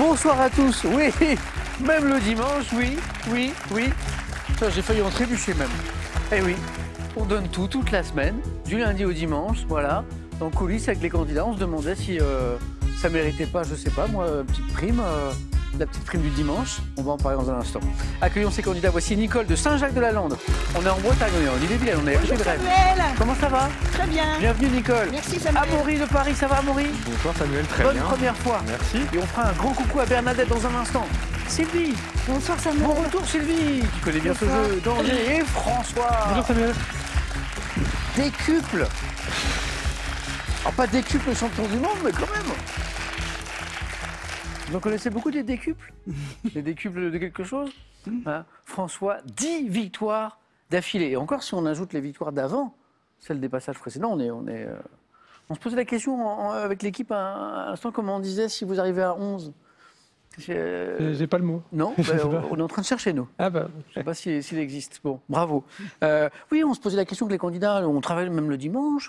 Bonsoir à tous, oui, même le dimanche, oui. J'ai failli en trébucher même. Eh oui, on donne tout, toute la semaine, du lundi au dimanche, voilà. En coulisses avec les candidats, on se demandait si ça méritait pas, je sais pas, moi, petite prime, la petite prime du dimanche. On va en parler dans un instant. Accueillons ces candidats. Voici Nicole de Saint-Jacques-de-la-Lande. On est en Bretagne, on est en Ille-et-Vilaine, on est à Rêve. Comment ça va? Très bien. Bienvenue Nicole. Merci Samuel. Amaury de Paris, ça va Amaury? Bonsoir Samuel, très bien. Bonne première fois. Merci. Et on fera un grand coucou à Bernadette dans un instant. Sylvie. Bonsoir Samuel. Bon retour Sylvie. Tu connais bien ce jeu. Danger. Et François. Bonjour Samuel. Décuple. Alors pas décuple champion du monde, mais quand même. Vous en connaissez beaucoup des décuples? Des décuples de quelque chose, hein? François, 10 victoires d'affilée. Et encore, si on ajoute les victoires d'avant, celles des passages précédents, on se posait la question avec l'équipe à l'instant, comment on disait, si vous arrivez à 11. J'ai pas le mot. Non, on est en train de chercher, nous. Ah bah, Je ne sais pas s'il existe. Bon, bravo. Oui, on se posait la question que les candidats, on travaille même le dimanche,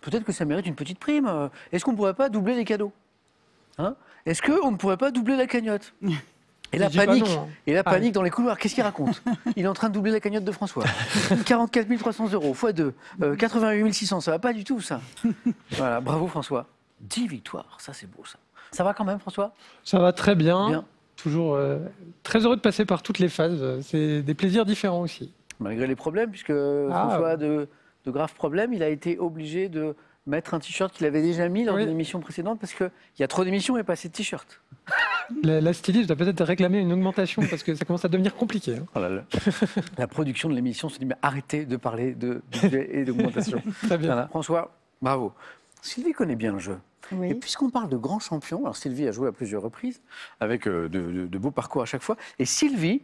peut-être que ça mérite une petite prime. Est-ce qu'on ne pourrait pas doubler les cadeaux, hein? Est-ce qu'on ne pourrait pas doubler la cagnotte? Et la panique, dans les couloirs, qu'est-ce qu'il raconte? Il est en train de doubler la cagnotte de François. 44 300 euros x 2, 88 600, ça va pas du tout ça. Voilà, bravo François. 10 victoires, ça c'est beau ça. Ça va quand même François? ça va très bien. Bien. Toujours très heureux de passer par toutes les phases. C'est des plaisirs différents aussi. Malgré les problèmes, puisque François a de graves problèmes, il a été obligé de mettre un t-shirt qu'il avait déjà mis lors d'une émission précédente parce qu'il y a trop d'émissions et pas assez de t-shirts. La styliste doit peut-être réclamer une augmentation parce que ça commence à devenir compliqué. Hein. Oh là là. La production de l'émission se dit mais arrêtez de parler de budget et d'augmentation. Très bien. Voilà. François, bravo. Sylvie connaît bien le jeu. Oui. Et puisqu'on parle de grands champions, alors Sylvie a joué à plusieurs reprises avec de beaux parcours à chaque fois. Et Sylvie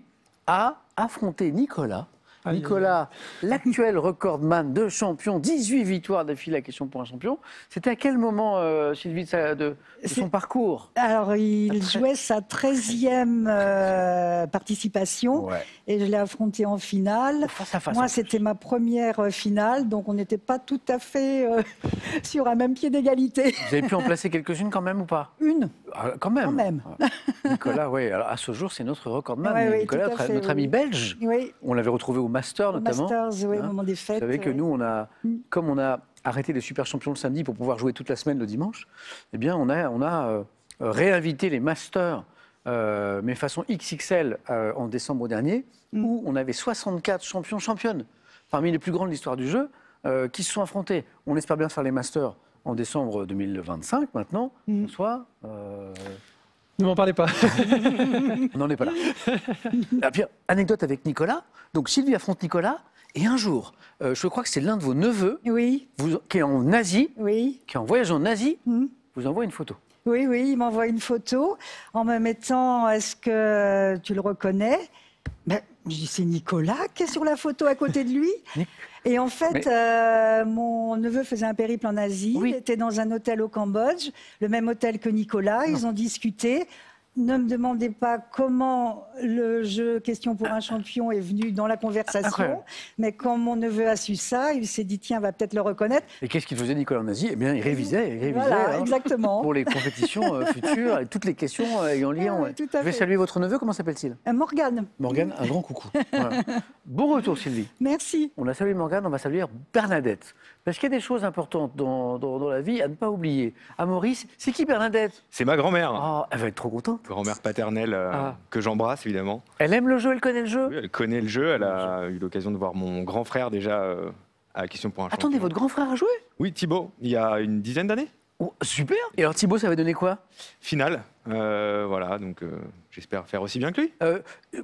a affronté Nicolas. Nicolas, l'actuel recordman de champion, 18 victoires d'affilée, la question pour un champion. C'était à quel moment, Sylvie, de son parcours? Alors, il jouait sa 13e participation et je l'ai affronté en finale. Face à face. Moi, c'était ma première finale, donc on n'était pas tout à fait sur un même pied d'égalité. Vous avez pu en placer quelques-unes quand même ou pas? Une. Quand même. Quand même. Nicolas, oui. Alors à ce jour, c'est notre recordman. Oui, Nicolas, notre ami belge. Oui. On l'avait retrouvé au Master notamment. Masters, oui, au moment des fêtes. Vous savez que nous, comme on a arrêté les super champions le samedi pour pouvoir jouer toute la semaine le dimanche, eh bien, on a réinvité les Masters, mais façon XXL en décembre dernier, où on avait 64 champions, championnes, parmi les plus grands de l'histoire du jeu, qui se sont affrontés. On espère bien faire les Masters en décembre 2025 maintenant, soit... Ne m'en parlez pas. On n'en est pas là. Et puis, anecdote avec Nicolas. Donc Sylvie affronte Nicolas et un jour, je crois que c'est l'un de vos neveux qui est en Asie, qui est en voyage en Asie, vous envoie une photo. Oui, il m'envoie une photo en me mettant « Est-ce que tu le reconnais ?» Ben, je dis, c'est Nicolas qui est sur la photo à côté de lui. Et en fait, mon neveu faisait un périple en Asie, il était dans un hôtel au Cambodge, le même hôtel que Nicolas, ils ont discuté. Ne me demandez pas comment le jeu Question pour un champion est venu dans la conversation, mais quand mon neveu a su ça, il s'est dit tiens, on va peut-être le reconnaître. Et qu'est-ce qu'il faisait Nicolas en Asie? Eh bien, il révisait voilà, exactement. Pour les compétitions futures et toutes les questions ayant lien. Je vais saluer votre neveu, comment s'appelle-t-il? Morgane. Morgane, un grand coucou. Voilà. Bon retour Sylvie. Merci. On a salué Morgane, on va saluer Bernadette. Parce qu'il y a des choses importantes dans la vie à ne pas oublier. À Maurice, c'est qui Bernadette? C'est ma grand-mère. Oh, elle va être trop contente. Grand-mère paternelle que j'embrasse évidemment. Elle aime le jeu, elle connaît le jeu? Oui, elle connaît le jeu, elle a eu l'occasion de voir mon grand frère déjà à Question pour un champion. Attendez, votre grand frère a joué? Oui, Thibaut, il y a une dizaine d'années. Oh, super. Et alors Thibaut, ça va donner quoi? Finale, voilà, donc j'espère faire aussi bien que lui.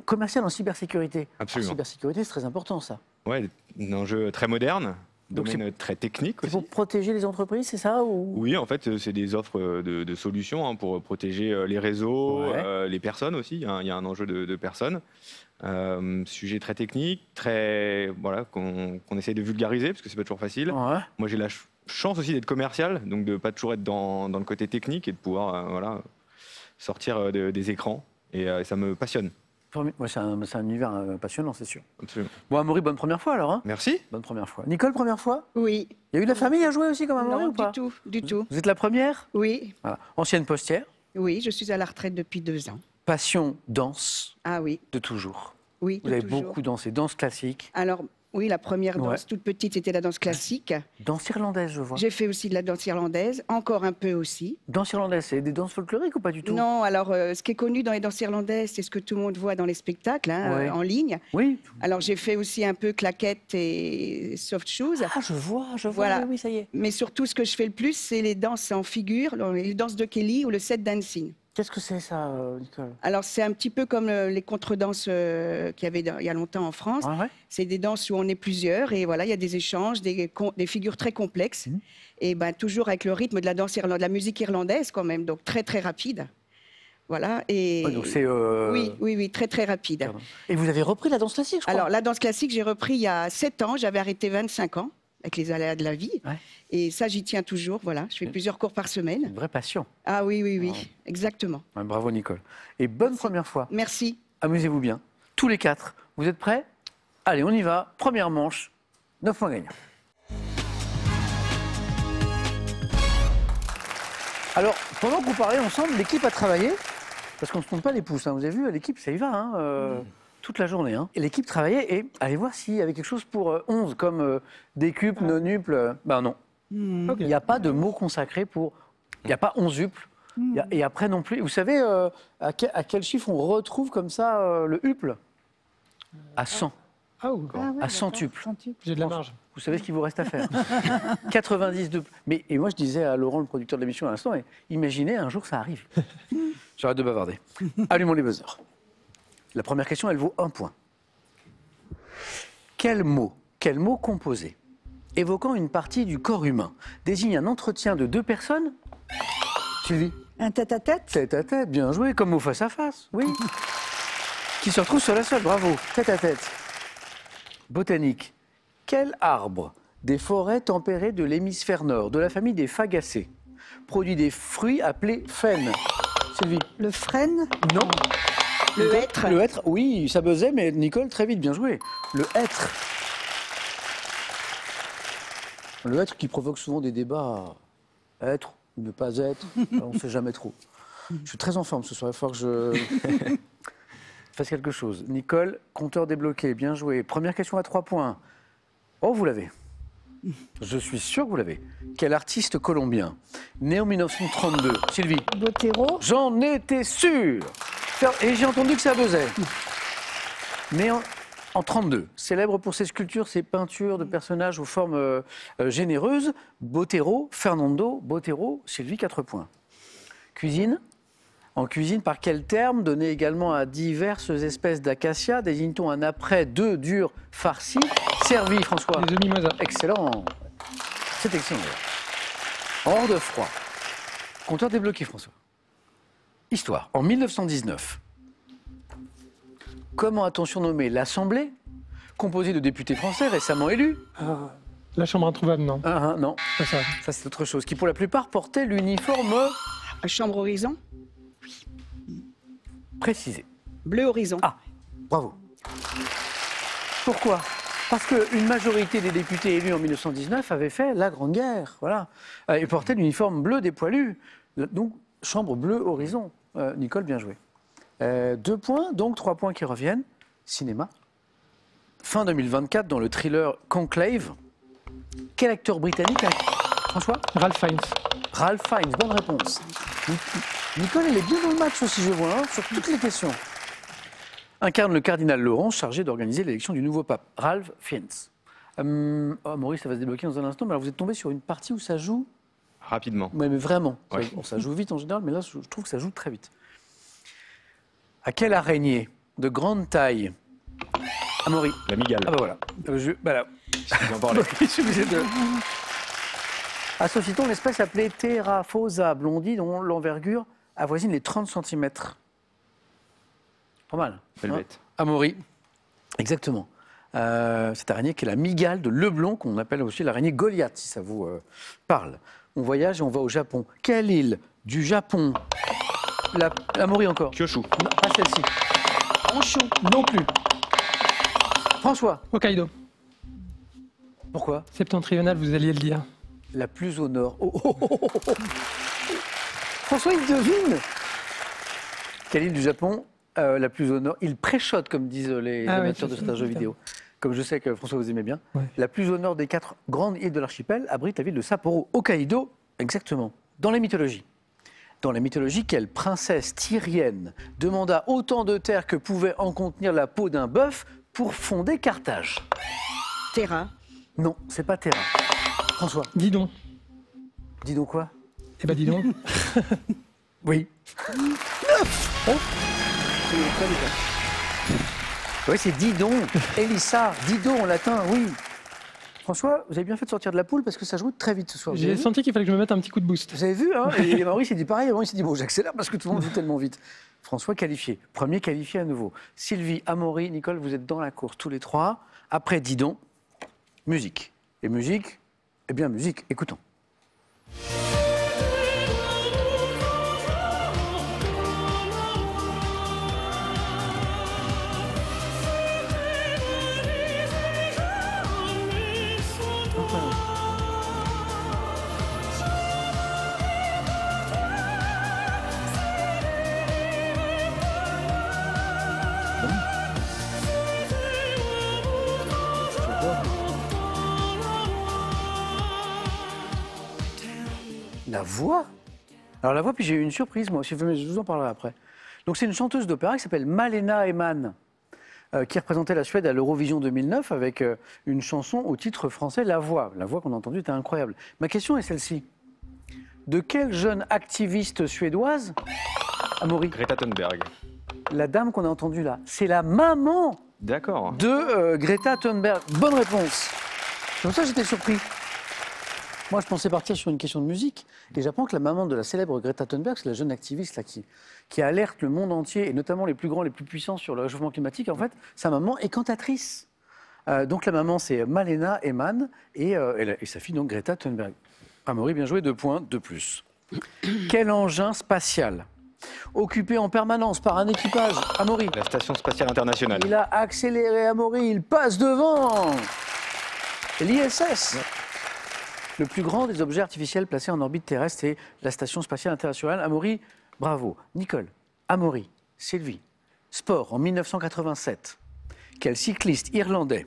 Commercial en cybersécurité. Absolument. En cybersécurité, c'est très important ça. Ouais, un enjeu très moderne. Donc Domaine très technique aussi. Pour protéger les entreprises, c'est ça ou... Oui, en fait, c'est des offres de solutions pour protéger les réseaux, les personnes aussi. Il y a un enjeu de personnes. Sujet très technique, qu'on essaie de vulgariser, parce que c'est pas toujours facile. Ouais. Moi, j'ai la chance aussi d'être commercial, donc de pas toujours être dans le côté technique et de pouvoir sortir des écrans. Et ça me passionne. Ouais, c'est un univers passionnant, c'est sûr. Absolument. Bon, Amaury, bonne première fois alors. Hein? Merci. Bonne première fois. Nicole, première fois? Oui. Il y a eu de la famille à jouer aussi comme Amaury ou pas? Du tout. Vous êtes la première? Oui. Voilà. Ancienne postière? Oui, je suis à la retraite depuis 2 ans. Passion, danse, Ah oui, de toujours. oui, Vous de avez toujours. beaucoup dansé. Danse classique, Alors, oui, la première danse Ouais. toute petite, c'était la danse classique. danse irlandaise, je vois. J'ai fait aussi de la danse irlandaise, encore un peu aussi. Danse irlandaise, c'est des danses folkloriques ou pas du tout? Non, alors, ce qui est connu dans les danses irlandaises, c'est ce que tout le monde voit dans les spectacles, hein, Ouais. en ligne. Oui. Alors, j'ai fait aussi un peu claquettes et soft shoes. Ah, je vois, Voilà. oui, ça y est. Mais surtout, ce que je fais le plus, c'est les danses en figure, les danses de Kelly ou le set dancing. Qu'est-ce que c'est ça, Nicole? Alors, c'est un petit peu comme les contredanses qu'il y avait il y a longtemps en France. Ouais, ouais. C'est des danses où on est plusieurs et voilà, il y a des échanges, des figures très complexes. Et ben, toujours avec le rythme de la danse de la musique irlandaise quand même, donc très très rapide. Voilà. Et Ouais, donc c'est. oui, très très rapide. Pardon. Et vous avez repris la danse classique, je crois. Alors, la danse classique, j'ai repris il y a 7 ans. J'avais arrêté 25 ans avec les aléas de la vie. Ouais. Et ça, j'y tiens toujours. Voilà, je fais plusieurs cours par semaine. Une vraie passion. Ah oui, exactement. Ouais, bravo, Nicole. Et bonne première fois. Merci. Amusez-vous bien. Tous les 4. Vous êtes prêts? Allez, on y va. Première manche. 9 points gagnants. Alors, pendant que vous parlez ensemble, l'équipe a travaillé. Parce qu'on ne se compte pas les pouces. Hein. Vous avez vu, l'équipe, ça y va. Hein, toute la journée. Hein. Et l'équipe travaillait et allez voir s'il y avait quelque chose pour 11, comme décuple, nonuple. Ben non. Ok. Il n'y a pas de mot consacré pour. Il n'y a pas 11uple. Et après non plus. Vous savez à quel chiffre on retrouve comme ça le uple? À 100. Ah, ou- Ah ouais, À 100 d'accord, tuples. 100 tuples. J'ai de la marge. Vous savez ce qu'il vous reste à faire. 90 de. Mais et moi je disais à Laurent, le producteur de l'émission à l'instant, imaginez un jour ça arrive. J'arrête de bavarder. Allumons les buzzers. La première question, elle vaut 1 point. Quel mot composé, évoquant une partie du corps humain, désigne un entretien de 2 personnes? Sylvie? Un tête-à-tête? Tête à tête, bien joué, comme au face à face, oui. Qui se retrouve seul à seul, bravo. Tête à tête. Botanique. Quel arbre des forêts tempérées de l'hémisphère nord, de la famille des fagacées, produit des fruits appelés frênes? Sylvie? Le frêne? Non. Le hêtre. Le hêtre, oui, ça buzzait, mais Nicole, très vite, bien joué. Le hêtre. Le hêtre qui provoque souvent des débats. Être ou ne pas être, on ne sait jamais trop. Je suis très en forme ce soir, il faut que je fasse quelque chose. Nicole, compteur débloqué, bien joué. Première question à 3 points. Oh, vous l'avez. Je suis sûr que vous l'avez. Quel artiste colombien, né en 1932? Sylvie? Botero? J'en étais sûr. Et j'ai entendu que ça buzzait. Mais en 32, célèbre pour ses sculptures, ses peintures de personnages aux formes généreuses, Botero, Fernando Botero, Sylvie, 4 points. Cuisine. En cuisine, par quel terme, donné également à diverses espèces d'acacia, désigne-t-on un après d'œufs durs farcis, servi, François? Les œufs Excellent. C'est excellent. Hors de froid. Compteur débloqué, François. Histoire. En 1919, comment a-t-on surnommé l'Assemblée, composée de députés français récemment élus? La chambre introuvable, non. Non, Pas ça. ça c'est autre chose. Qui pour la plupart portaient l'uniforme Chambre horizon. précisé. Bleu horizon. Ah, bravo. Pourquoi? Parce qu'une majorité des députés élus en 1919 avaient fait la Grande Guerre, voilà, et portaient l'uniforme bleu des poilus. Donc, chambre bleu horizon. Nicole, bien joué. 2 points, donc 3 points qui reviennent. Cinéma. Fin 2024, dans le thriller Conclave, quel acteur britannique a... François? Ralph Fiennes. Ralph Fiennes, bonne réponse. Nicole, elle est bien dans le match aussi, je vois, hein, sur toutes les questions. Incarne le cardinal Laurent, chargé d'organiser l'élection du nouveau pape. Ralph Fiennes. Maurice, ça va se débloquer dans un instant, mais alors vous êtes tombé sur une partie où ça joue. Rapidement. Ouais, mais vraiment. Ouais. Ça joue vite en général, mais là, je trouve que ça joue très vite. À quelle araignée de grande taille? Amaury. La migale. Ah bah voilà. Voilà. J'en parlais. Je suis obligé de... Associe-t-on l'espèce appelée Theraphosa blondi, dont l'envergure avoisine les 30 cm? Pas mal. Belle Hein? bête. Amaury. Exactement. Cette araignée qui est la migale de Leblon, qu'on appelle aussi l'araignée Goliath, si ça vous parle. On voyage et on va au Japon. Quelle île du Japon? Amaury encore. Kyushu. Non, pas celle-ci. Honshu. Non plus. François. Hokkaido. Pourquoi? Septentrional, vous alliez le dire. La plus au nord. Oh, oh, oh, oh, oh. François, il devine. Quelle île du Japon la plus au nord? Il préchote, comme disent les amateurs de certains jeux vidéo. Comme je sais que François vous aimez bien. Ouais. La plus au nord des 4 grandes îles de l'archipel abrite la ville de Sapporo, Hokkaido, exactement. Dans les mythologies. Dans la mythologie, quelle princesse tyrienne demanda autant de terre que pouvait en contenir la peau d'un bœuf pour fonder Carthage? Terra. Non, c'est pas Terra. François, Dis donc. dis donc quoi? Eh ben dis donc. Oui. 9. Oui, c'est Didon. Elissa, Didon en latin, oui. François, vous avez bien fait de sortir de la poule parce que ça joue très vite ce soir. Vous avez J'ai vu, senti qu'il fallait que je me mette un petit coup de boost. vous avez vu, hein? Et Maurice s'est dit pareil. Maurice s'est dit bon, j'accélère parce que tout le monde joue tellement vite. François qualifié. Premier qualifié à nouveau. Sylvie, Amaury, Nicole, vous êtes dans la course tous les 3. Après Didon, musique. Et musique, eh bien musique, écoutons. La voix. Alors la voix, puis j'ai eu une surprise, moi, je vous en parlerai après. Donc c'est une chanteuse d'opéra qui s'appelle Malena Eman, qui représentait la Suède à l'Eurovision 2009 avec une chanson au titre français La Voix. La voix qu'on a entendue était incroyable. Ma question est celle-ci. De quelle jeune activiste suédoise, Amaury, Greta Thunberg. la dame qu'on a entendue là, c'est la maman D'accord. de Greta Thunberg? Bonne réponse. C'est pour ça que j'étais surpris. Moi, je pensais partir sur une question de musique, et j'apprends que la maman de la célèbre Greta Thunberg, c'est la jeune activiste là, qui alerte le monde entier, et notamment les plus grands, les plus puissants sur le réchauffement climatique. En fait, sa maman est cantatrice. Donc la maman, c'est Malena Eman, et sa fille, donc Greta Thunberg. Amaury, bien joué, 2 points de plus. Quel engin spatial, occupé en permanence par un équipage, Amaury? La Station Spatiale Internationale. Il a accéléré, Amaury, il passe devant. L'ISS. Le plus grand des objets artificiels placés en orbite terrestre, c'est la Station Spatiale Internationale. Amaury, bravo. Nicole, Amaury, Sylvie. Sport, en 1987. Quel cycliste irlandais?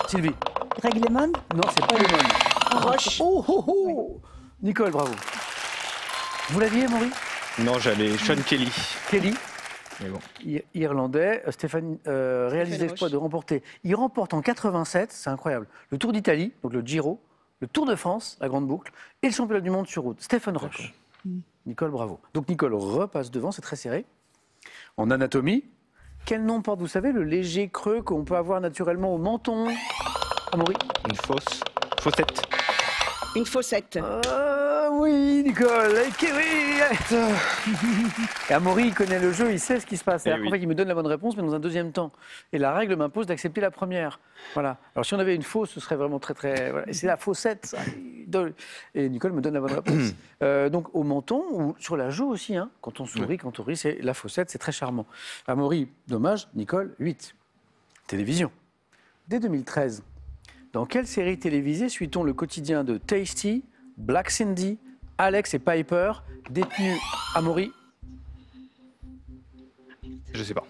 Sylvie. Greg Lemon? Non, c'est pas le même. Roche. Oh, oh, oh. Nicole, bravo. Vous l'aviez, Amaury? Non, j'allais Sean Kelly. Kelly, Mais bon. Irlandais. Stéphane réalise Stéphane l'exploit Roche. de remporter. Il remporte en 87, c'est incroyable, le Tour d'Italie, donc le Giro, le Tour de France, la grande boucle, et le championnat du monde sur route. Stéphane Roche. Nicole, bravo. Donc Nicole repasse devant, c'est très serré. En anatomie, quel nom porte, vous savez, le léger creux qu'on peut avoir naturellement au menton? Amaury? Une fossette. Une fossette. Oui, Nicole. Oui. Et Amaury, il connaît le jeu, il sait ce qui se passe. Eh C'est-à-dire qu'en oui. fait, il me donne la bonne réponse, mais dans un deuxième temps. Et la règle m'impose d'accepter la première. Voilà. Alors, si on avait une fausse, ce serait vraiment très, très... Voilà. Et c'est la faussette. Ça. Et Nicole me donne la bonne réponse. Donc, au menton, ou sur la joue aussi, hein, quand on sourit, quand on rit, c'est la faussette, c'est très charmant. Amaury, dommage. Nicole, 8. Télévision. Dès 2013, dans quelle série télévisée suit-on le quotidien de Tasty, Black Cindy, Alex et Piper, détenus, Amaury, Je sais pas.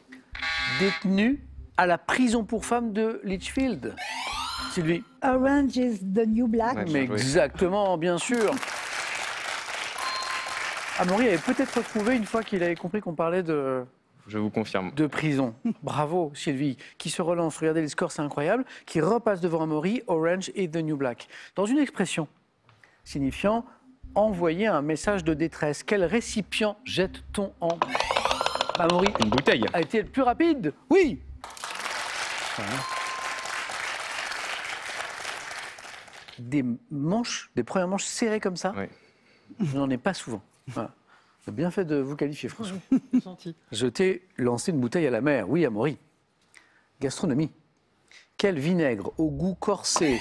détenus à la prison pour femmes de Litchfield? Sylvie? Orange is the New Black. Ouais. Mais bien joué. exactement, bien sûr. Amaury avait peut-être retrouvé une fois qu'il avait compris qu'on parlait de Je vous confirme. prison. Bravo, Sylvie, qui se relance. Regardez les scores, c'est incroyable. Qui repasse devant Amaury, Orange is the New Black. Dans une expression signifiant envoyer un message de détresse, quel récipient jette-t-on en... Amaury Une bouteille. a été le plus rapide. Oui. Des manches, des premières manches serrées comme ça, Ouais. je n'en ai pas souvent. Voilà. Vous avez bien fait de vous qualifier, François. Senti. Je t'ai lancé une bouteille à la mer. Oui, Amaury. Gastronomie. Quel vinaigre au goût corsé?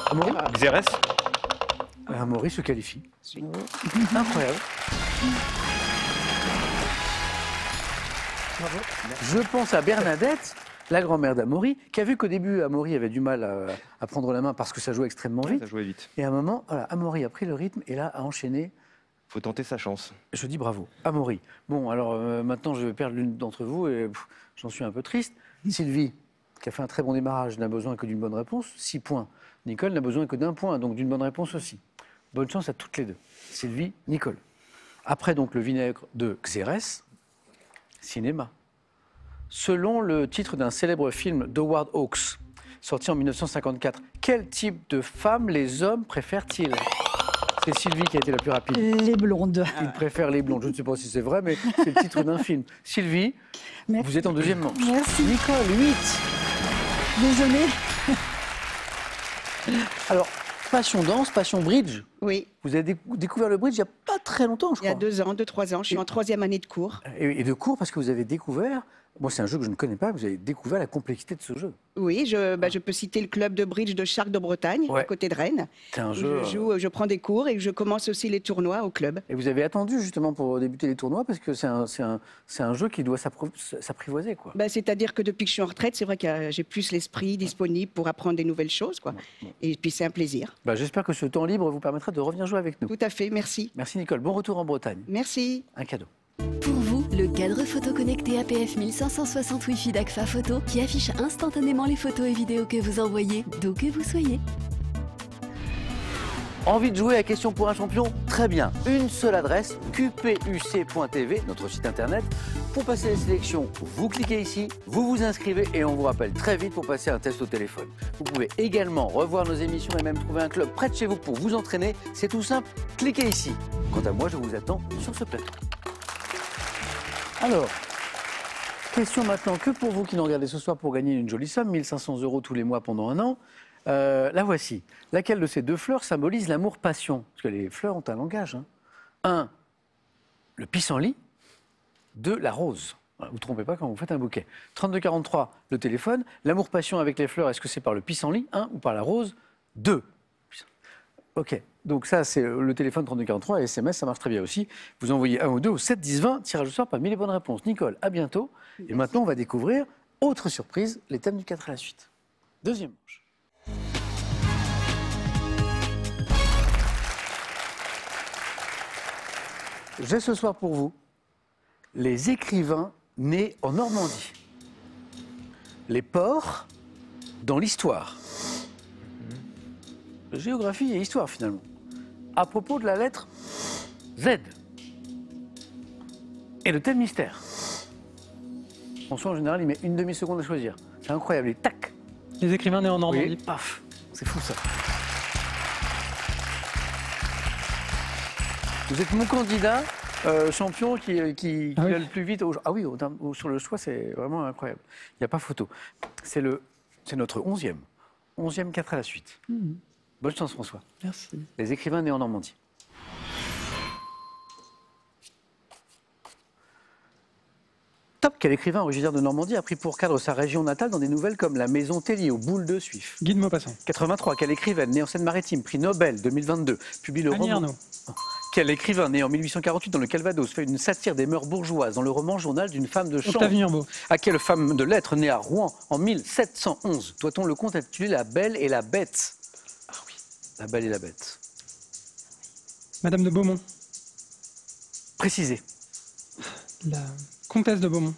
Amaury, Xérès. Amaury se qualifie. Incroyable. Je pense à Bernadette, la grand-mère d'Amaury, qui a vu qu'au début, Amaury avait du mal à prendre la main parce que ça jouait extrêmement vite. Ça jouait vite. Et à un moment, voilà, Amaury a pris le rythme et là a enchaîné faut tenter sa chance. Je dis bravo. Amaury. Bon, alors maintenant, je vais perdre l'une d'entre vous et j'en suis un peu triste. Sylvie, qui a fait un très bon démarrage, n'a besoin que d'une bonne réponse, 6 points. Nicole n'a besoin que d'un point, donc d'une bonne réponse aussi. Bonne chance à toutes les deux. Sylvie, Nicole. Après donc le vinaigre de Xérès, cinéma. Selon le titre d'un célèbre film d'Howard Hawks, sorti en 1954, quel type de femme les hommes préfèrent-ils? C'est Sylvie qui a été la plus rapide. Les blondes. Ils préfèrent les blondes. Je ne sais pas si c'est vrai, mais c'est le titre d'un film. Sylvie, Merci. vous êtes en deuxième manche. Merci. Nicole, 8. Désolée. Alors, passion danse, passion bridge. Oui, Vous avez découvert le bridge il n'y a pas très longtemps, je il y a crois. 2 ans, 2-3 ans. Je suis en 3e année de cours. Et de cours, parce que vous avez découvert... Moi, c'est un jeu que je ne connais pas. Vous avez découvert la complexité de ce jeu. Oui, je peux citer le club de bridge de Chartres de Bretagne, Ouais. à côté de Rennes. C'est un Où jeu... je prends des cours et je commence aussi les tournois au club. Et vous avez attendu justement pour débuter les tournois, parce que c'est un jeu qui doit s'apprivoiser, quoi. C'est-à-dire que depuis que je suis en retraite, c'est vrai que j'ai plus l'esprit disponible pour apprendre des nouvelles choses, quoi. Et puis c'est un plaisir. J'espère que ce temps libre vous permettra de revenir jouer avec nous. Tout à fait, merci. Merci Nicole. Bon retour en Bretagne. Merci. Un cadeau. Pour vous, le cadre photo connecté APF 1560 Wi-Fi d'Agfa Photo qui affiche instantanément les photos et vidéos que vous envoyez, d'où que vous soyez. Envie de jouer à Question pour un champion? Très bien. Une seule adresse, qpuc.tv, notre site internet. Pour passer les sélections, vous cliquez ici, vous vous inscrivez et on vous rappelle très vite pour passer un test au téléphone. Vous pouvez également revoir nos émissions et même trouver un club près de chez vous pour vous entraîner. C'est tout simple, cliquez ici. Quant à moi, je vous attends sur ce plateau. Alors, question maintenant que pour vous qui nous regardez ce soir pour gagner une jolie somme, 1 500 € tous les mois pendant un an. La voici. Laquelle de ces deux fleurs symbolise l'amour-passion? Parce que les fleurs ont un langage. 1, le pissenlit. 2, la rose. Voilà, vous ne vous trompez pas quand vous faites un bouquet. 3243, le téléphone. L'amour-passion avec les fleurs, est-ce que c'est par le pissenlit, 1, ou par la rose, 2? Ok, donc ça c'est le téléphone 3243 et SMS, ça marche très bien aussi. Vous envoyez 1 ou 2 au 7 10 20, tirage au sort parmi les bonnes réponses. Nicole, à bientôt. Et maintenant on va découvrir, autre surprise, les thèmes du 4 à la suite. Deuxième manche. J'ai ce soir pour vous les écrivains nés en Normandie. Les ports dans l'histoire. Géographie et histoire finalement. À propos de la lettre Z. Et le thème mystère. François en général il met une demi-seconde à choisir. C'est incroyable, et tac. Les écrivains nés en Normandie. Oui, paf. C'est fou ça. Vous êtes mon candidat champion qui Ah oui. va le plus vite. Ah oui, sur le choix, c'est vraiment incroyable. Il n'y a pas photo. C'est notre 11e. 11e 4 à la suite. Bonne chance, François. Merci. Les écrivains nés en Normandie. Top, quel écrivain originaire de Normandie a pris pour cadre sa région natale dans des nouvelles comme La Maison Tellier ou Boule de Suif? Guy de Maupassant. 83, quel écrivaine née en Seine-Maritime, prix Nobel 2022, publie le Annie roman. Ernaux. Quel écrivain né en 1848 dans le Calvados fait une satire des mœurs bourgeoises dans le roman Journal d'une femme de chambre? Octave Mirbeau. À quelle femme de lettres née à Rouen en 1711 doit-on le conte intitulé La Belle et la Bête? Ah oui, La Belle et la Bête. Madame de Beaumont. Précisez. La comtesse de Beaumont.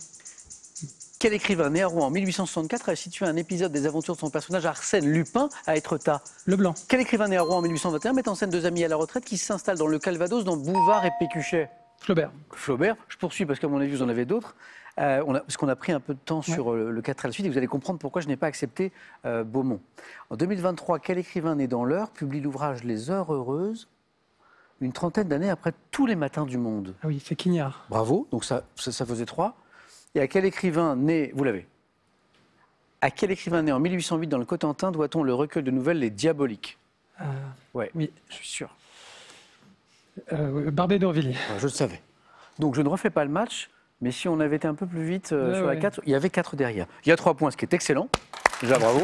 Quel écrivain né à Rouen en 1864 a situé un épisode des aventures de son personnage Arsène Lupin à Étretat? Leblanc. Quel écrivain né à Rouen en 1821 met en scène deux amis à la retraite qui s'installent dans le Calvados dans Bouvard et Pécuchet? Flaubert. Flaubert. Je poursuis parce qu'à mon avis vous en avez d'autres. Parce qu'on a pris un peu de temps sur le 4 à la suite et vous allez comprendre pourquoi je n'ai pas accepté Beaumont. En 2023, quel écrivain né dans l'Eure publie l'ouvrage Les Heures Heureuses une trentaine d'années après Tous les matins du monde? Ah oui, c'est Quignard. Bravo, donc ça faisait 3. Et à quel écrivain né, vous l'avez, à quel écrivain né en 1808 dans le Cotentin doit-on le recueil de nouvelles Les Diaboliques? Ouais, oui. je suis sûr. Barbé d'Aurevilly. Je le savais. Donc je ne refais pas le match, mais si on avait été un peu plus vite sur la 4, il y avait 4 derrière. Il y a 3 points, ce qui est excellent. Déjà bravo.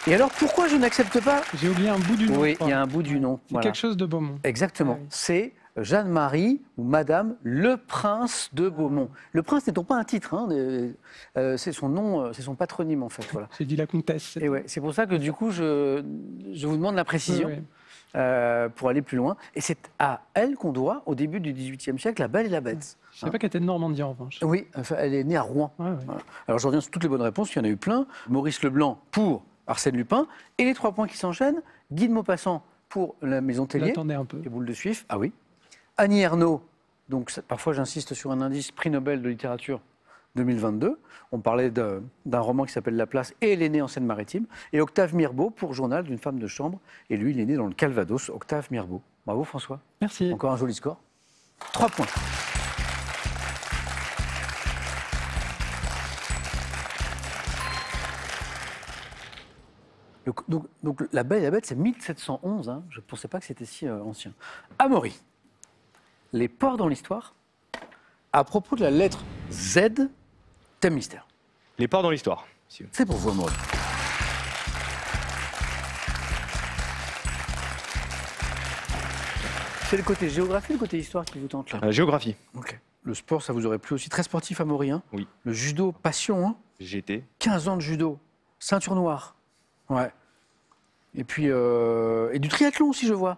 Et alors pourquoi je n'accepte pas? J'ai oublié un bout du nom. Oui, il y a un bout du nom. C'est Voilà. quelque chose de Beaumont. Exactement. Ah oui. C'est Jeanne-Marie ou Madame le Prince de Beaumont. Le Prince n'étant pas un titre, hein, c'est son nom, c'est son patronyme en fait. Voilà. J'ai dit la comtesse. Et ouais, c'est pour ça que du coup je vous demande la précision. Oui, oui. pour aller plus loin. Et c'est à elle qu'on doit, au début du XVIIIe siècle, La Belle et la Bête. Je ne savais pas qu'elle était de Normandie en revanche. Oui, enfin, elle est née à Rouen. Ouais, ouais. Voilà. Alors je reviens sur toutes les bonnes réponses, il y en a eu plein. Maurice Leblanc pour Arsène Lupin. Et les 3 points qui s'enchaînent, Guy de Maupassant pour La Maison Tellier. J'attendais un peu. Les boules de suif, ah oui. Annie Ernaux, donc parfois j'insiste sur un indice, prix Nobel de littérature 2022. On parlait d'un roman qui s'appelle La Place et elle est née en Seine-Maritime. Et Octave Mirbeau pour Journal d'une femme de chambre. Et lui, il est né dans le Calvados, Octave Mirbeau. Bravo François. Merci. Encore un joli score. 3 points. Donc, La Belle et la Bête, c'est 1711. Hein. Je ne pensais pas que c'était si ancien. Amaury, les ports dans l'histoire, à propos de la lettre Z, thème mystère. Les ports dans l'histoire. C'est pour vous, Amaury. C'est le côté géographie ou le côté histoire qui vous tente là? Géographie. Ok. Le sport, ça vous aurait plu aussi. Très sportif, Amaury. Hein. Oui. Le judo, passion. Hein. GT. 15 ans de judo, ceinture noire. Ouais. Et puis, et du triathlon aussi, je vois.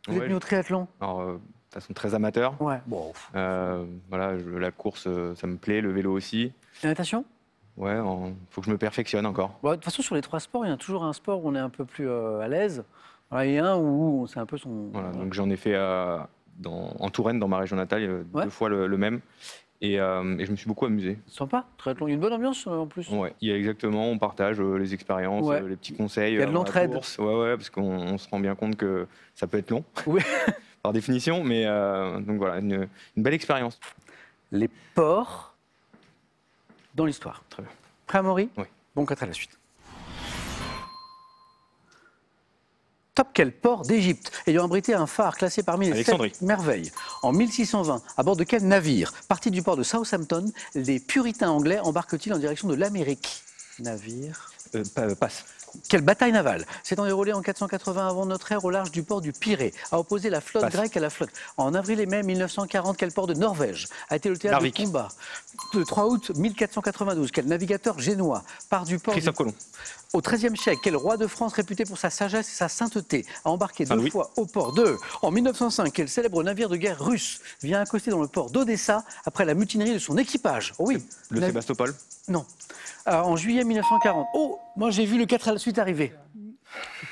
Vous êtes Ouais, mis au triathlon. Alors, de façon très amateur. Ouais. Bon. Voilà, la course, ça me plaît, le vélo aussi. La natation? Ouais, faut que je me perfectionne encore. Bon, de toute façon, sur les 3 sports, il y a toujours un sport où on est un peu plus à l'aise. Voilà, et un où c'est un peu son... Voilà, donc j'en ai fait en Touraine, dans ma région natale, Ouais. 2 fois le même. Et je me suis beaucoup amusé. Sympa, triathlon. Il y a une bonne ambiance en plus. Ouais, il y a exactement, on partage les expériences, Ouais. les petits conseils. Il y a de dans la l'entraide. course. Ouais, parce qu'on se rend bien compte que ça peut être long, Oui. par définition. Mais donc voilà, une belle expérience. Les ports dans l'histoire. Très bien. Prêt, Amaury? Oui. Bon, 4 à la suite. Top, quel port d'Égypte ayant abrité un phare classé parmi les Alexandrie. 7 merveilles en 1620, à bord de quel navire, parti du port de Southampton, les puritains anglais embarquent-ils en direction de l'Amérique? Navire. Passe. Quelle bataille navale s'étant déroulée en 480 avant notre ère au large du port du Pirée, a opposé la flotte Passe. grecque à la flotte. En avril et mai 1940, quel port de Norvège a été le théâtre Narvik. de combat? Le 3 août 1492, quel navigateur génois part du port Christophe Colomb. Au XIIIe siècle, quel roi de France réputé pour sa sagesse et sa sainteté a embarqué 2 Saint-Louis. fois au port de... En 1905, quel célèbre navire de guerre russe vient accoster dans le port d'Odessa après la mutinerie de son équipage? Oh oui. Le Sébastopol. Non. En juillet 1940. Oh, moi j'ai vu le 4 à la suite arriver.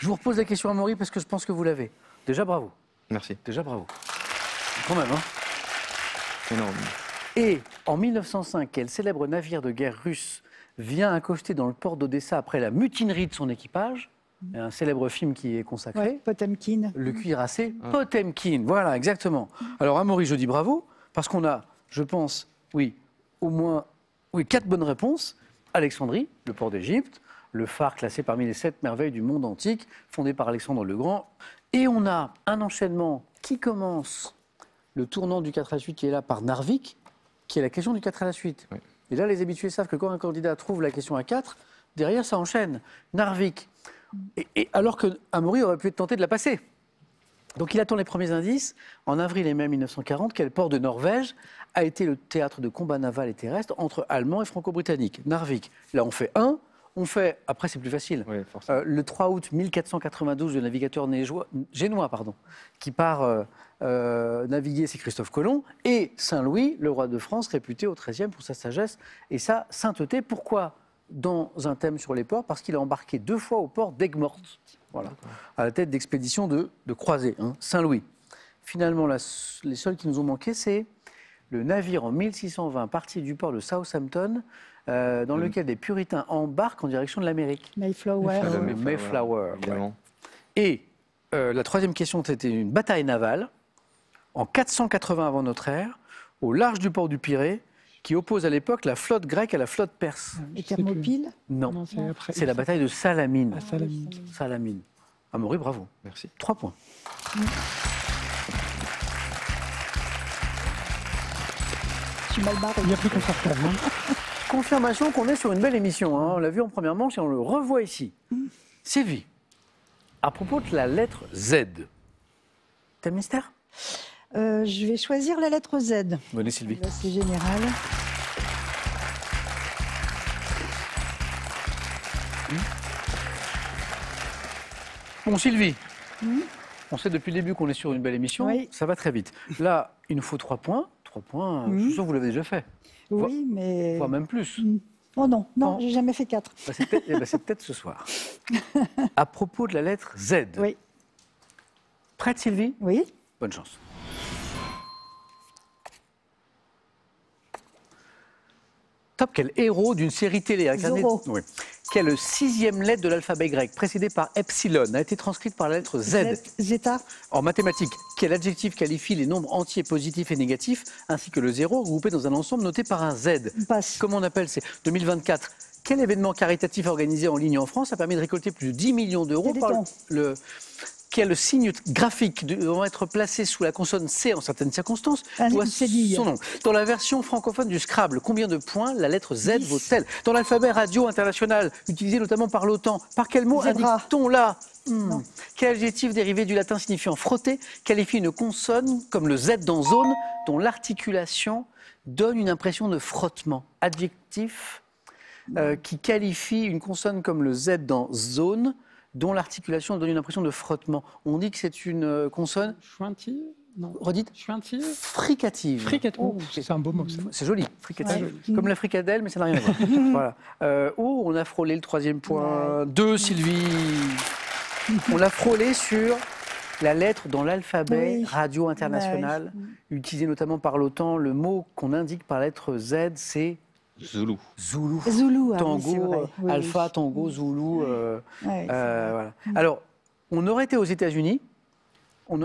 Je vous repose la question à Amaury parce que je pense que vous l'avez. Déjà bravo. Merci. Déjà bravo. Quand même, hein. Énorme. Et en 1905, quel célèbre navire de guerre russe vient accoster dans le port d'Odessa après la mutinerie de son équipage? Il y a un célèbre film qui est consacré. Oui, Potemkin. Le cuirassé Potemkin. Voilà, exactement. Alors, Amaury, je dis bravo, parce qu'on a, je pense, oui, au moins 4 bonnes réponses. Alexandrie, le port d'Égypte, le phare classé parmi les 7 merveilles du monde antique, fondé par Alexandre le Grand. Et on a un enchaînement qui commence, le tournant du 4 à la suite qui est là par Narvik, qui est la question du 4 à la suite. Oui. Et là, les habitués savent que quand un candidat trouve la question à 4, derrière, ça enchaîne. Narvik. Et alors que Amaury aurait pu être tenté de la passer. Donc il attend les premiers indices. En avril et mai 1940, quel port de Norvège a été le théâtre de combats navals et terrestres entre Allemands et Franco-Britanniques? Narvik. Là, on fait 1. On fait, après c'est plus facile, Ouais, forcément. le 3 août 1492, le navigateur génois qui part naviguer, c'est Christophe Colomb, et Saint-Louis, le roi de France, réputé au XIIIe pour sa sagesse et sa sainteté. Pourquoi dans un thème sur les ports? Parce qu'il a embarqué 2 fois au port d'Aigues-Mortes, voilà, à la tête d'expéditions de croisée, hein, Saint-Louis. Finalement, les seuls qui nous ont manqué, c'est le navire en 1620 parti du port de Southampton, dans lequel des puritains embarquent en direction de l'Amérique. Mayflower. Le Mayflower. Évidemment. Et la troisième question, c'était une bataille navale en 480 avant notre ère, au large du port du Pirée, qui oppose à l'époque la flotte grecque à la flotte perse. Et Thermopyles. Non, Non, c'est après. c'est la bataille de Salamine. Ah, Salamine. Salamine. Amaury, bravo. Merci. 3 points. Je suis mal barré. Bien plus confortable. Hein. Confirmation qu'on est sur une belle émission. Hein. On l'a vu en première manche et on le revoit ici. Sylvie, à propos de la lettre Z, thème mystère? Je vais choisir la lettre Z. Venez, Sylvie. Là, c'est général. Bon, Sylvie, On sait depuis le début qu'on est sur une belle émission, Oui. ça va très vite. Là, il nous faut 3 points. 3 points, je suis sûr que vous l'avez déjà fait. Oui, mais... Voire même plus. Oh non, Non. j'ai jamais fait 4. Bah, c'est peut-être ce soir. À propos de la lettre Z. Oui. Prête, Sylvie? Oui. Bonne chance. Top, quel héros d'une série télé incarnée... Zorro. Oui. Quelle 6e lettre de l'alphabet grec, précédée par epsilon, a été transcrite par la lettre Z? Zeta. En mathématiques, quel adjectif qualifie les nombres entiers positifs et négatifs, ainsi que le zéro, regroupés dans un ensemble noté par un Z? Passe. Comment on appelle ces 2024? Quel événement caritatif organisé en ligne en France a permis de récolter plus de 10 millions d'euros par Téléthon. le... Quel signe graphique devant être placé sous la consonne C en certaines circonstances doit cédille. son nom? Dans la version francophone du Scrabble, combien de points la lettre Z vaut-elle? Dans l'alphabet radio international, utilisé notamment par l'OTAN, par quel mot Zébra. indique-t-on là? Quel adjectif dérivé du latin signifiant frotter qualifie une consonne comme le Z dans zone, dont l'articulation donne une impression de frottement? Adjectif qui qualifie une consonne comme le Z dans zone, dont l'articulation donne une impression de frottement. On dit que c'est une consonne... Chointive? Non. Redites? Chointive? Fricative. Fricative. Oh, c'est un beau mot, ça. C'est joli, fricative. Ouais. Comme la fricadelle, mais ça n'a rien à voir. Voilà. On a frôlé le 3e point. 2, Sylvie. On l'a frôlé sur la lettre dans l'alphabet Oui. radio international, utilisé notamment par l'OTAN. Le mot qu'on indique par la lettre Z, c'est Zulu. Zulu. Zoulou. Ah, oui, c'est Tango, vrai. Oui, Alpha, Tango, Zulu. Ouais, c'est Voilà. Alors, on aurait été aux États-Unis,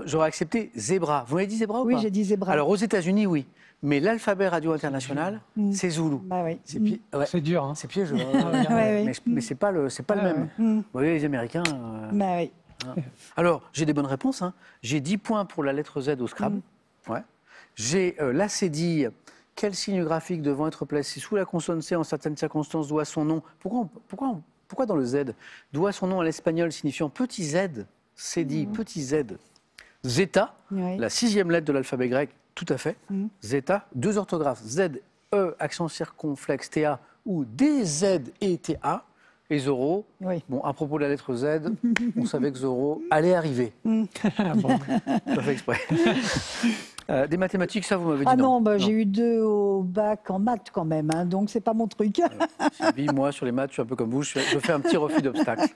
j'aurais accepté zébra. Vous m'avez dit zébra ou Oui, pas? j'ai dit zébra. Alors, aux États-Unis, oui. Mais l'alphabet radio international, c'est Zulu. Bah oui. C'est ouais. C'est dur, hein. C'est piégeux. Ouais, Mais c'est pas le même. Vous voyez, les Américains. Bah oui. Alors, j'ai des bonnes réponses. Hein. J'ai 10 points pour la lettre Z au Scrabble. Ouais. J'ai l'acédille. Quel signe graphique devant être placé sous la consonne C en certaines circonstances doit son nom? Pourquoi dans le Z? Doit son nom à l'espagnol signifiant petit Z? Cédille, petit Z. Zeta, Oui. la 6e lettre de l'alphabet grec, tout à fait. Zeta, 2 orthographes. Z, E, accent circonflexe, TA ou DZ et TA. Et Zorro, Oui. bon, à propos de la lettre Z, on savait que Zorro allait arriver. Pas fait exprès. Des mathématiques, ça, vous m'avez dit Ah non. non, bah, j'ai eu 2 au bac en maths quand même, hein, donc c'est pas mon truc. Sylvie, moi, sur les maths, je suis un peu comme vous, je fais un petit refus d'obstacle.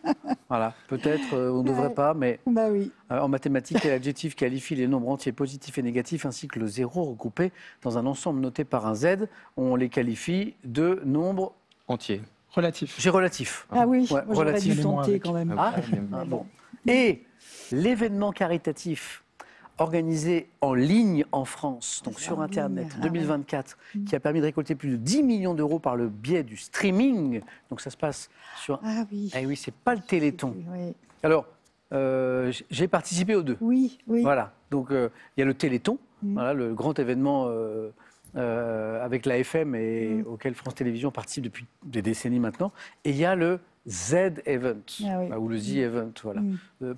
Voilà, peut-être, on ne devrait pas, mais Bah oui. en mathématiques, quel adjectif qualifie les nombres entiers positifs et négatifs ainsi que le zéro regroupé dans un ensemble noté par un Z? On les qualifie de nombres... Entier. Relatif. J'ai relatif. Ah oui, Ouais, moi, j'aurais relatif. dû tenter quand même. Ah, Ah bon. Et l'événement caritatif organisé en ligne en France, donc sur En Internet, ligne, en 2024, qui a permis de récolter plus de 10 millions d'euros par le biais du streaming. Donc ça se passe sur... Ah oui. Eh oui, c'est pas le Téléthon. Oui, Alors, j'ai participé aux deux. oui. Oui. Voilà. Donc il y a le Téléthon, voilà, le grand événement avec la FM et auquel France Télévisions participe depuis des décennies maintenant. Et il y a le Z-Event, Ah oui. ou le Z-Event. Voilà.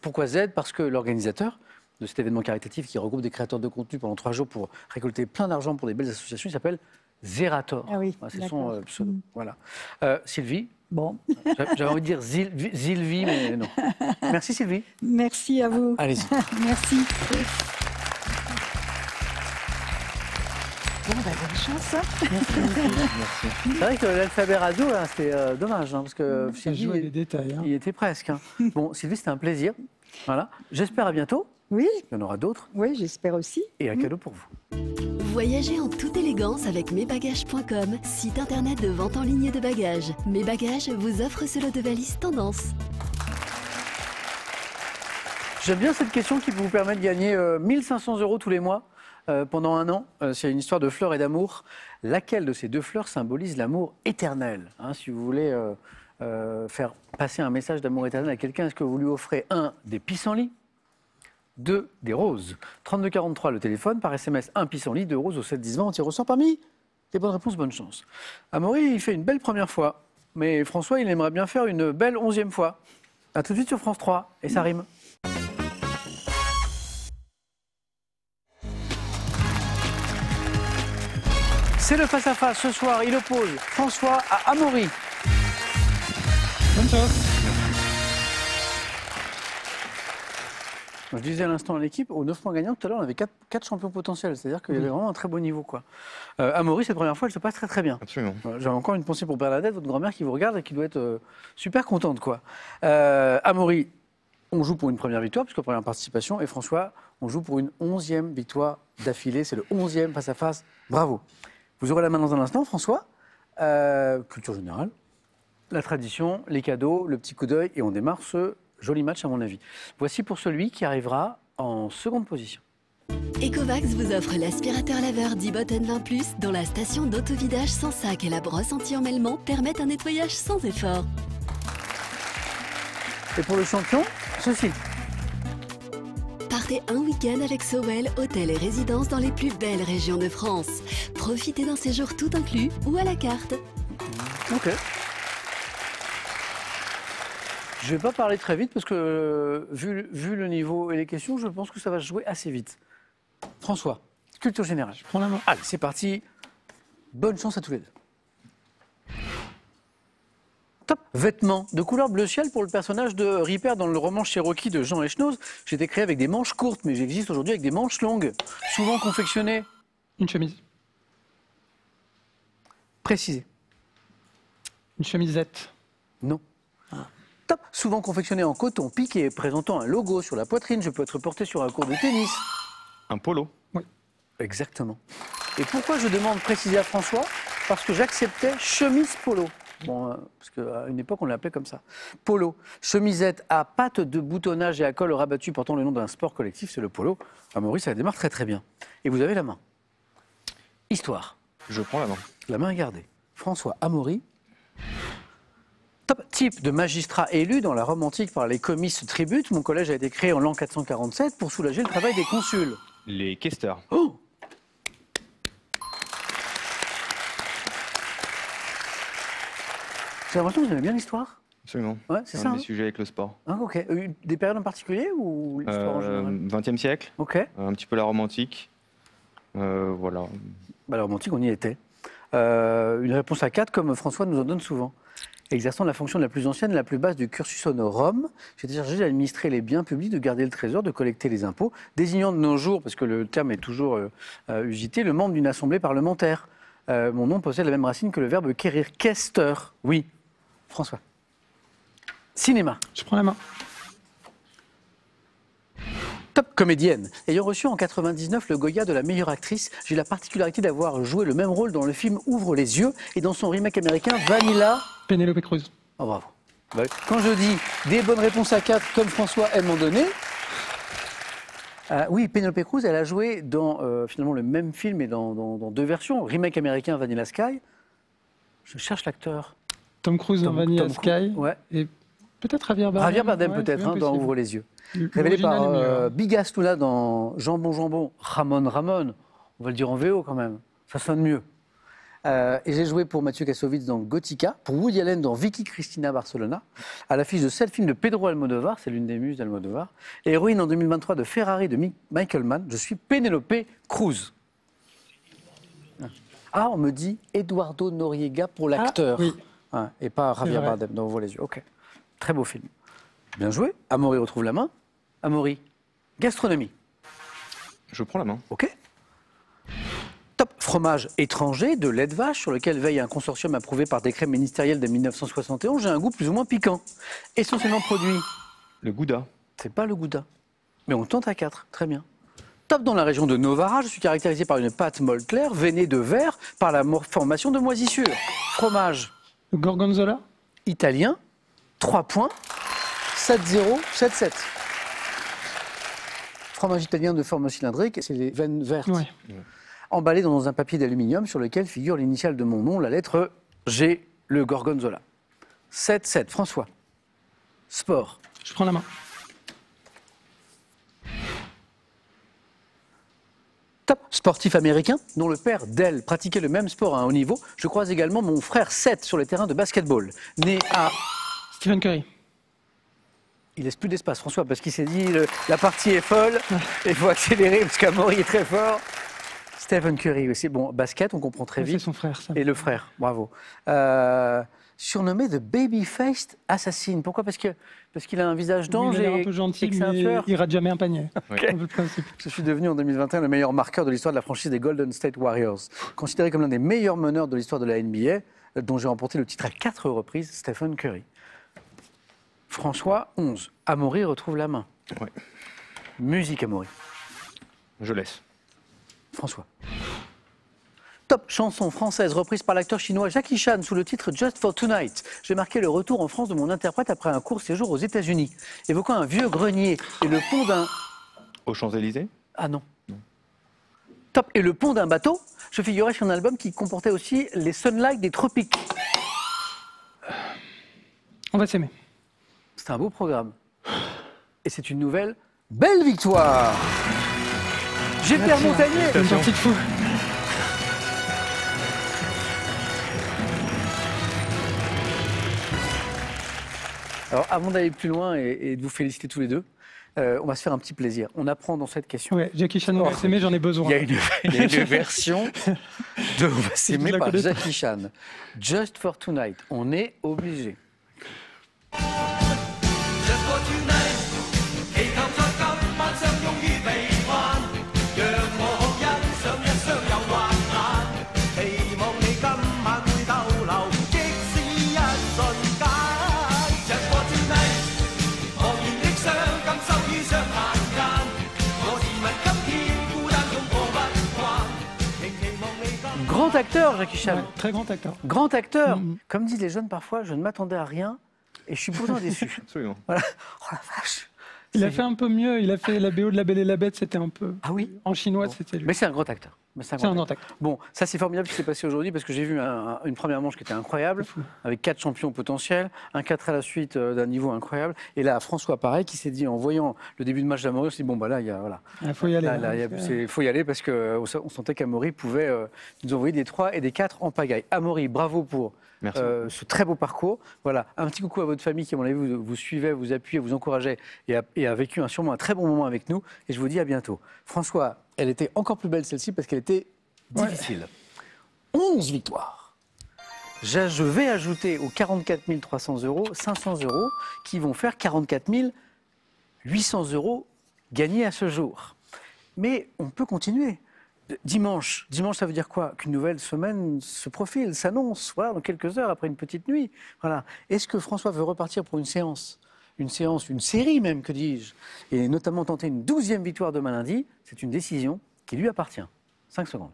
Pourquoi Z? Parce que l'organisateur de cet événement caritatif qui regroupe des créateurs de contenu pendant 3 jours pour récolter plein d'argent pour des belles associations, il s'appelle Zerator. Ah oui, Voilà, c'est son d'accord. pseudo. Voilà. Sylvie, Bon, j'avais envie de dire Sylvie, mais non. Merci Sylvie. merci à vous. Allez-y. Merci. Bon, bah, bonne chance. C'est vrai que l'alphabet radio, là, c'était dommage, hein, parce que Ça joue à des Sylvie, détails. Hein. il était presque. Hein. Bon, Sylvie, c'était un plaisir. Voilà. J'espère à bientôt. Oui, Il y en aura d'autres. oui, j'espère aussi. Et un cadeau pour vous. Voyagez en toute élégance avec mesbagages.com, site internet de vente en ligne de bagages. Mes Bagages vous offre ce lot de valises tendance. J'aime bien cette question qui vous permet de gagner 1500 € tous les mois pendant 1 an. C'est une histoire de fleurs et d'amour. Laquelle de ces 2 fleurs symbolise l'amour éternel, hein? Si vous voulez faire passer un message d'amour éternel à quelqu'un, est-ce que vous lui offrez 1, des pissenlits, 2, des roses? 3243 le téléphone, par SMS 1 pissenlit, 2 roses au 7-10-20. On tire au sort parmi les bonnes réponses, bonne chance. Amaury, il fait une belle première fois, mais François, il aimerait bien faire une belle 11e fois. A tout de suite sur France 3, et ça rime. C'est le face-à-face ce soir, il oppose François à Amaury. Bonne chance. Je disais à l'instant à l'équipe, aux 9 points gagnants, tout à l'heure, on avait 4 champions potentiels. C'est-à-dire qu'il y avait vraiment un très beau niveau, quoi. Amaury, cette première fois, elle se passe très très bien. Absolument. J'ai encore une pensée pour Bernadette, votre grand-mère qui vous regarde et qui doit être super contente, quoi. Amaury, on joue pour une première victoire, puisque première participation. Et François, on joue pour une 11e victoire d'affilée. C'est le 11e face à face. Bravo. Vous aurez la main dans un instant, François. Culture générale, la tradition, les cadeaux, le petit coup d'œil. Et on démarre ce joli match, à mon avis. Voici pour celui qui arrivera en seconde position. Ecovacs vous offre l'aspirateur laveur D-Bot N20+, dont la station d'autovidage sans sac et la brosse anti-emmêlement permettent un nettoyage sans effort. Et pour le champion, ceci. Partez un week-end avec Sowell, hôtel et résidence dans les plus belles régions de France. Profitez d'un séjour tout inclus ou à la carte. Ok. Je ne vais pas parler très vite parce que, vu le niveau et les questions, je pense que ça va se jouer assez vite. François, culture générale. Je prends la main. Allez, c'est parti. Bonne chance à tous les deux. Top. Vêtements de couleur bleu ciel pour le personnage de Reaper dans le roman Cherokee de Jean Echnoz. J'ai été créé avec des manches courtes, mais j'existe aujourd'hui avec des manches longues, souvent confectionnées. Une chemise. Précisé. Une chemisette. Non. Top. Souvent confectionné en coton piqué, présentant un logo sur la poitrine. Je peux être porté sur un court de tennis. Un polo. Oui. Exactement. Et pourquoi je demande préciser à François? Parce que j'acceptais chemise polo. Bon, parce qu'à une époque, on l'appelait comme ça. Polo. Chemisette à pattes de boutonnage et à col rabattu portant le nom d'un sport collectif, c'est le polo. Amaury, ça démarre très très bien. Et vous avez la main. Histoire. Je prends la main. La main est gardée. François, Amaury. Top. Type de magistrat élu dans la Rome antique par les comices tributes. Mon collège a été créé en l'an 447 pour soulager le travail des consuls. Les questeurs. Oh! J'ai l'impression que vous aimez bien l'histoire. Absolument. Ouais, c'est ça. Des Hein. sujets avec le sport. Ah, ok. Des périodes en particulier ou l'histoire en général? 20e siècle, Ok. un petit peu la Rome antique. Voilà. Bah, la Rome antique, on y était. Une réponse à 4, comme François nous en donne souvent. Exerçant la fonction la plus ancienne et la plus basse du cursus honorum, j'étais chargé d'administrer les biens publics, de garder le trésor, de collecter les impôts, désignant de nos jours, parce que le terme est toujours usité, le membre d'une assemblée parlementaire. Mon nom possède la même racine que le verbe quérir. Questeur. Oui. François. Cinéma. Je prends la main. Top comédienne. Ayant reçu en 99 le Goya de la meilleure actrice, j'ai la particularité d'avoir joué le même rôle dans le film Ouvre les yeux et dans son remake américain Vanilla. Penelope Cruz. Oh, bravo. Bah, quand je dis des bonnes réponses à 4 comme François aime en donner, oui, Penelope Cruz, elle a joué dans finalement le même film et dans 2 versions. Remake américain Vanilla Sky. Je cherche l'acteur. Tom Cruise dans Vanilla Sky. Ouais. Et peut-être Javier Bardem. Javier Bardem Ouais, peut-être, c'est hein, bien dans possible. Ouvre les yeux. Révélé L'original par est mieux, hein. Big Astuna dans Jambon, Ramon. On va le dire en VO quand même, ça sonne mieux. Et j'ai joué pour Mathieu Kassovitz dans Gothica, pour Woody Allen dans Vicky Cristina Barcelona, à l'affiche de 7 films de Pedro Almodovar, c'est l'une des muses d'Almodovar, et héroïne en 2023 de Ferrari de Michael Mann, je suis Penelope Cruz. Ah, on me dit Eduardo Noriega pour l'acteur, oui. Ouais, et pas Javier vrai. Bardem dans Ouvre les yeux. Ok, très beau film. Bien joué. Amaury retrouve la main. Amaury, gastronomie. Je prends la main. Ok. Top. Fromage étranger de lait de vache sur lequel veille un consortium approuvé par décret ministériel de 1971. J'ai un goût plus ou moins piquant. Essentiellement produit. Le gouda. C'est pas le gouda. Mais on tente à 4. Très bien. Top. Dans la région de Novara, je suis caractérisé par une pâte molle claire, veinée de vert, par la formation de moisissures. Fromage Le Gorgonzola. italien. 3 points. 7-0, 7-7. Fromage italien de forme cylindrique, c'est les veines vertes. Ouais. Emballé dans un papier d'aluminium sur lequel figure l'initiale de mon nom, la lettre G, le Gorgonzola. 7-7. François. Sport. Je prends la main. Top. Sportif américain, dont le père d'elle pratiquait le même sport à un haut niveau. Je croise également mon frère Seth sur les terrains de basketball. Né à... Stephen Curry. Il laisse plus d'espace, François, parce qu'il s'est dit la partie est folle, il faut accélérer parce qu'Amaury est très fort. Stephen Curry aussi. Bon, basket, on comprend très Ouais, vite. c'est son frère, ça. Et le frère, bravo. surnommé The Baby-Faced Assassin. Pourquoi? Parce qu'il a un visage d'ange Il a et l'air un peu gentil, et que c'est un mais tueur. il rate jamais un panier. Ok. Un peu le principe. Je suis devenu en 2021 le meilleur marqueur de l'histoire de la franchise des Golden State Warriors. Considéré comme l'un des meilleurs meneurs de l'histoire de la NBA, dont j'ai remporté le titre à 4 reprises, Stephen Curry. François, 11. Amaury retrouve la main. Ouais. Musique, Amaury. Je laisse. François. Top chanson française reprise par l'acteur chinois Jackie Chan sous le titre Just for Tonight. J'ai marqué le retour en France de mon interprète après un court séjour aux États-Unis, évoquant un vieux grenier et le pont d'un... Aux Champs-Élysées? Ah non. Top. Et le pont d'un bateau, je figurais sur un album qui comportait aussi les Sunlight des tropiques. On va s'aimer. C'est un beau programme. Et c'est une nouvelle belle victoire. Gilbert Montagnier. Une partie de fou. Alors, avant d'aller plus loin et de vous féliciter tous les deux, on va se faire un petit plaisir. On apprend dans cette question. Ouais, Jackie Chan, on va s'aimer, j'en ai besoin. Il y a une version de On va s'aimer la par connais pas. Jackie Chan. Just for Tonight. On est obligé. Grand acteur, Jackie Chan. Ouais, très grand acteur. Grand acteur. Mhm. Comme disent les jeunes parfois, je ne m'attendais à rien et je suis pourtant déçu. Absolument. Voilà. Oh la vache. Il a C'est- fait un peu mieux, il a fait la BO de La Belle et la Bête, c'était un peu... Ah oui. En chinois, Bon. c'était lui. Mais c'est un grand acteur. Mais C'est un grand acteur. Bon, ça c'est formidable ce qui s'est passé aujourd'hui parce que j'ai vu une première manche qui était incroyable, C'est fou. avec 4 champions potentiels, un 4 à la suite d'un niveau incroyable. Et là, François, pareil, qui s'est dit en voyant le début de match d'Amaury, il s'est dit bon, bah là, il y a, voilà. Il faut y aller. Là, il faut y aller parce qu'on sentait qu'Amaury pouvait nous envoyer des 3 et des 4 en pagaille. Amaury, bravo pour Merci. ce très beau parcours. Voilà, un petit coucou à votre famille qui, à mon avis, vous suivait, vous appuyait, vous encourageait et a vécu sûrement un très bon moment avec nous. Et je vous dis à bientôt. François, elle était encore plus belle celle-ci parce qu'elle était difficile. 11 victoires. Je vais ajouter aux 44 300 euros 500 euros qui vont faire 44 800 euros gagnés à ce jour. Mais on peut continuer. Dimanche, ça veut dire quoi? Qu'une nouvelle semaine se profile, s'annonce, voilà, dans quelques heures, après une petite nuit. Voilà. Est-ce que François veut repartir pour une séance, une série même, que dis-je, et notamment tenter une 12e victoire demain lundi? C'est une décision qui lui appartient. 5 secondes.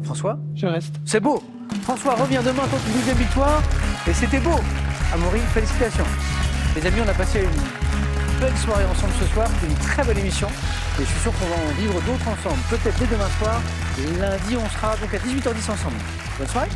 François? Je reste. C'est beau. François revient demain, tente une 12e victoire. Et c'était beau. Amaury, félicitations. Les amis, on a passé une belle soirée ensemble ce soir. C'était une très belle émission. Et je suis sûr qu'on va en vivre d'autres ensemble. Peut-être dès demain soir. Lundi, on sera donc à 18h10 ensemble. Bonne soirée.